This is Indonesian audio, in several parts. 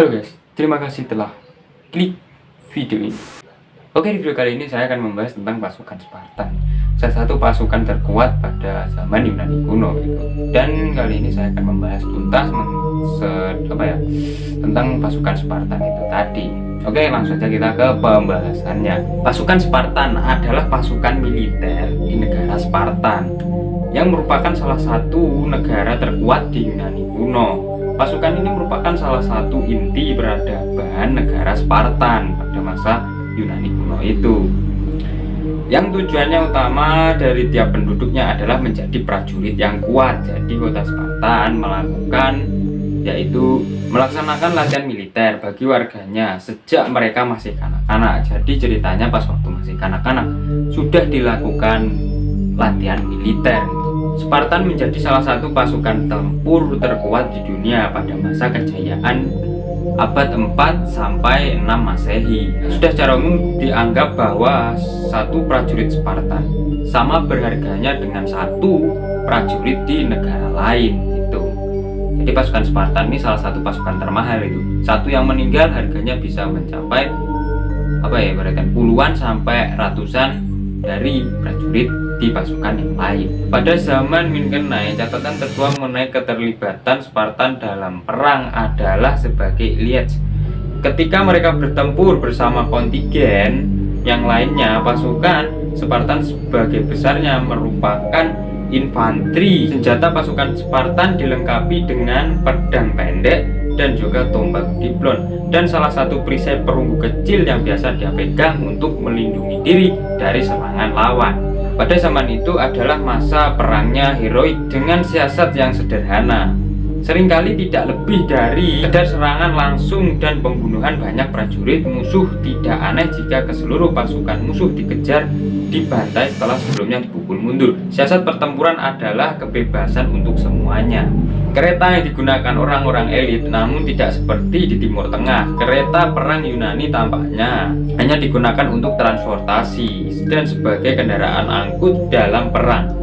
Halo guys, terima kasih telah klik video ini. Oke, di video kali ini saya akan membahas tentang pasukan Spartan, salah satu pasukan terkuat pada zaman Yunani kuno gitu. Dan kali ini saya akan membahas tuntas tentang pasukan Spartan itu tadi. Oke, langsung saja kita ke pembahasannya. Pasukan Spartan adalah pasukan militer di negara Spartan yang merupakan salah satu negara terkuat di Yunani kuno. Pasukan ini merupakan salah satu inti peradaban negara Spartan pada masa Yunani kuno itu. Yang tujuannya utama dari tiap penduduknya adalah menjadi prajurit yang kuat. Jadi kota Spartan melaksanakan latihan militer bagi warganya sejak mereka masih kanak-kanak. Jadi ceritanya pas waktu masih kanak-kanak sudah dilakukan latihan militer. Spartan menjadi salah satu pasukan tempur terkuat di dunia pada masa kejayaan abad 4 sampai 6 Masehi. Sudah secara umum dianggap bahwa satu prajurit Spartan sama berharganya dengan satu prajurit di negara lain itu. Jadi pasukan Spartan ini salah satu pasukan termahal itu. Satu yang meninggal harganya bisa mencapai puluhan sampai ratusan dari prajurit di pasukan yang lain. Pada zaman Mykenai, catatan tertua mengenai keterlibatan Spartan dalam perang adalah sebagai Ilyich. Ketika mereka bertempur bersama kontingen yang lainnya, pasukan Spartan sebagai besarnya merupakan infanteri. Senjata pasukan Spartan dilengkapi dengan pedang pendek dan juga tombak diplon dan salah satu perisai perunggu kecil yang biasa dia pegang untuk melindungi diri dari serangan lawan. Pada zaman itu adalah masa perangnya heroik dengan siasat yang sederhana. Seringkali tidak lebih dari sekedar serangan langsung dan pembunuhan banyak prajurit musuh. Tidak aneh jika keseluruh pasukan musuh dikejar, dibantai setelah sebelumnya dipukul mundur. Siasat pertempuran adalah kebebasan untuk semuanya. Kereta yang digunakan orang-orang elit namun tidak seperti di Timur Tengah. Kereta perang Yunani tampaknya hanya digunakan untuk transportasi dan sebagai kendaraan angkut dalam perang.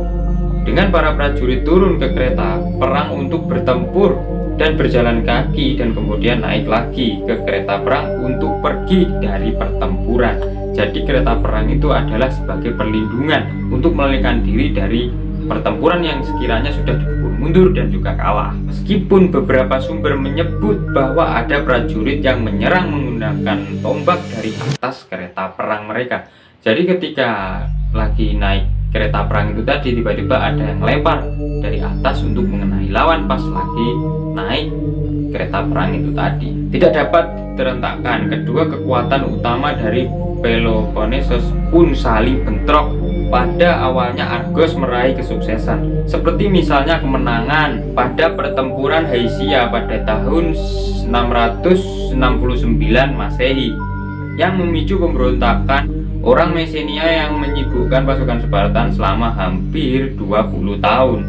Dengan para prajurit turun ke kereta perang untuk bertempur dan berjalan kaki dan kemudian naik lagi ke kereta perang untuk pergi dari pertempuran. Jadi kereta perang itu adalah sebagai perlindungan untuk melarikan diri dari pertempuran yang sekiranya sudah dipukul mundur dan juga kalah. Meskipun beberapa sumber menyebut bahwa ada prajurit yang menyerang menggunakan tombak dari atas kereta perang mereka. Jadi ketika lagi naik kereta perang itu tadi, tiba-tiba ada yang lempar dari atas untuk mengenai lawan pas lagi naik kereta perang itu tadi. Tidak dapat terentakkan, kedua kekuatan utama dari Peloponnesos pun saling bentrok. Pada awalnya Argos meraih kesuksesan, seperti misalnya kemenangan pada pertempuran Hysia pada tahun 669 Masehi yang memicu pemberontakan orang Mesenia yang menyibukkan pasukan Spartan selama hampir 20 tahun.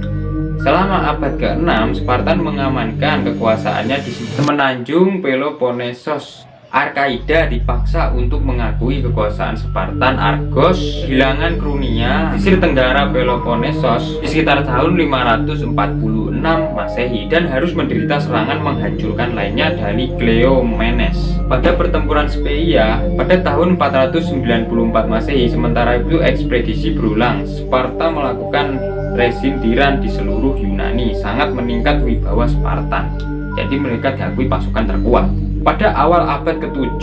Selama abad ke-6, Spartan mengamankan kekuasaannya di semenanjung Peloponnesos. Arkaida dipaksa untuk mengakui kekuasaan Spartan. Argos kehilangan Krunia, sisir tenggara Peloponnesos di sekitar tahun 546 Masehi dan harus menderita serangan menghancurkan lainnya dari Cleomenes pada pertempuran Speia pada tahun 494 Masehi. Sementara itu ekspedisi berulang. Sparta melakukan resintiran di seluruh Yunani, sangat meningkat wibawa Spartan. Jadi mereka diakui pasukan terkuat. Pada awal abad ke-7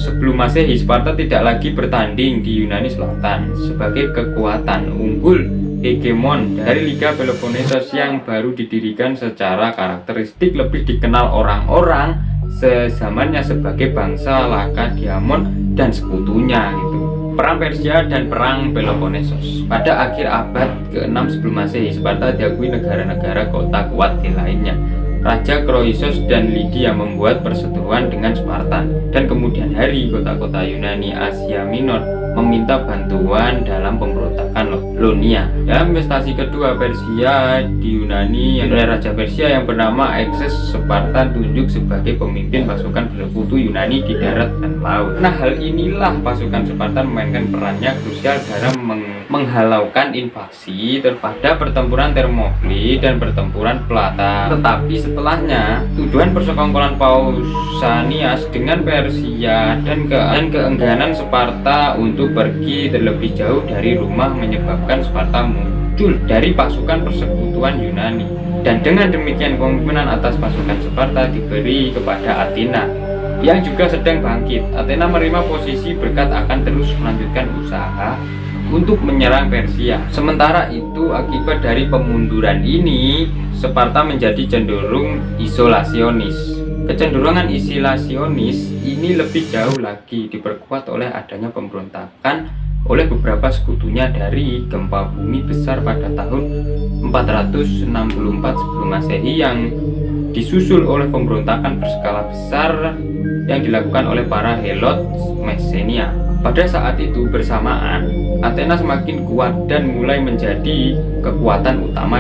sebelum Masehi, Sparta tidak lagi bertanding di Yunani Selatan sebagai kekuatan unggul hegemon dari Liga Peloponnesos yang baru didirikan. Secara karakteristik lebih dikenal orang-orang sezamannya sebagai bangsa Lakadiamon dan sekutunya gitu. Perang Persia dan Perang Peloponnesos. Pada akhir abad ke-6 sebelum Masehi, Sparta diakui negara-negara kota kuat di lainnya. Raja Kroisos dan Lydia membuat perseteruan dengan Spartan, dan kemudian hari kota-kota Yunani Asia Minor meminta bantuan dalam pemberontakan Ionia. Dalam investasi kedua Persia di Yunani oleh Raja Persia yang bernama Xerxes, Sparta tunjuk sebagai pemimpin pasukan bersekutu Yunani di darat dan laut. Nah, hal inilah pasukan Sparta memainkan perannya krusial dalam menghalaukan invasi pada pertempuran Thermopylae dan pertempuran Plata. Tetapi setelahnya, tuduhan persekongkolan Pausanias dengan Persia dan keengganan Sparta untuk pergi terlebih jauh dari rumah menyebabkan Sparta muncul dari pasukan persekutuan Yunani, dan dengan demikian kepemimpinan atas pasukan Sparta diberi kepada Athena yang juga sedang bangkit. Athena menerima posisi berkat akan terus melanjutkan usaha untuk menyerang Persia. Sementara itu, akibat dari pemunduran ini, Sparta menjadi cenderung isolasionis. Kecenderungan isolasionis ini lebih jauh lagi diperkuat oleh adanya pemberontakan oleh beberapa sekutunya dari gempa bumi besar pada tahun 464 sebelum Masehi yang disusul oleh pemberontakan berskala besar yang dilakukan oleh para Helot Messenia. Pada saat itu bersamaan, Athena semakin kuat dan mulai menjadi kekuatan utama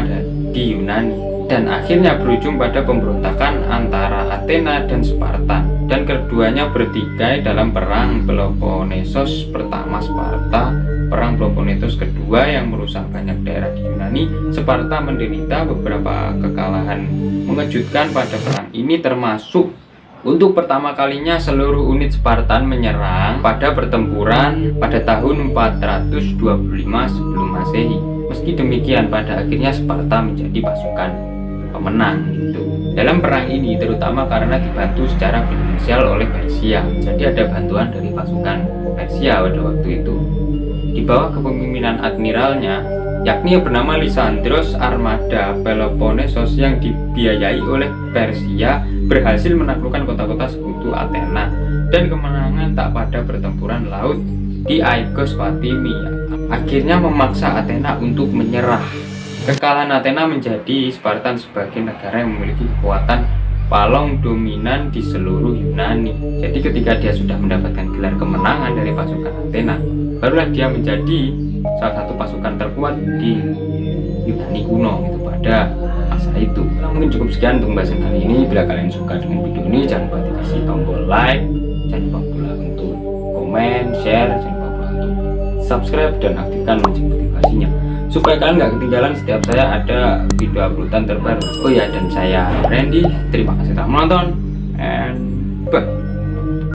di Yunani, dan akhirnya berujung pada pemberontakan antara Athena dan Sparta, dan keduanya bertikai dalam perang Peloponnesos pertama Sparta, perang Peloponnesos kedua yang merusak banyak daerah di Yunani. Sparta menderita beberapa kekalahan mengejutkan pada perang ini, termasuk untuk pertama kalinya seluruh unit Spartan menyerang pada pertempuran pada tahun 425 sebelum Masehi. Meski demikian, pada akhirnya Sparta menjadi pasukan pemenang gitu. Dalam perang ini terutama karena dibantu secara finansial oleh Persia. Jadi ada bantuan dari pasukan Persia pada waktu itu. Di bawah kepemimpinan admiralnya, yakni yang bernama Lisandros, armada Peloponnesos yang dibiayai oleh Persia berhasil menaklukkan kota-kota sekutu Athena, dan kemenangan tak pada pertempuran laut di Aigos Fatimi akhirnya memaksa Athena untuk menyerah. Kekalahan Athena menjadi Spartan sebagai negara yang memiliki kekuatan palong dominan di seluruh Yunani. Jadi ketika dia sudah mendapatkan gelar kemenangan dari pasukan Athena, barulah dia menjadi salah satu pasukan terkuat di Yunani kuno gitu pada masa itu. Mungkin cukup sekian untuk pembahasan kali ini. Bila kalian suka dengan video ini, jangan lupa dikasih tombol like, jangan lupa pula untuk komen, share, jangan lupa pula untuk subscribe dan aktifkan lonceng notifikasinya supaya kalian nggak ketinggalan setiap saya ada video uploadan terbaru. Oh ya, dan saya Randy, terima kasih telah menonton, and bye.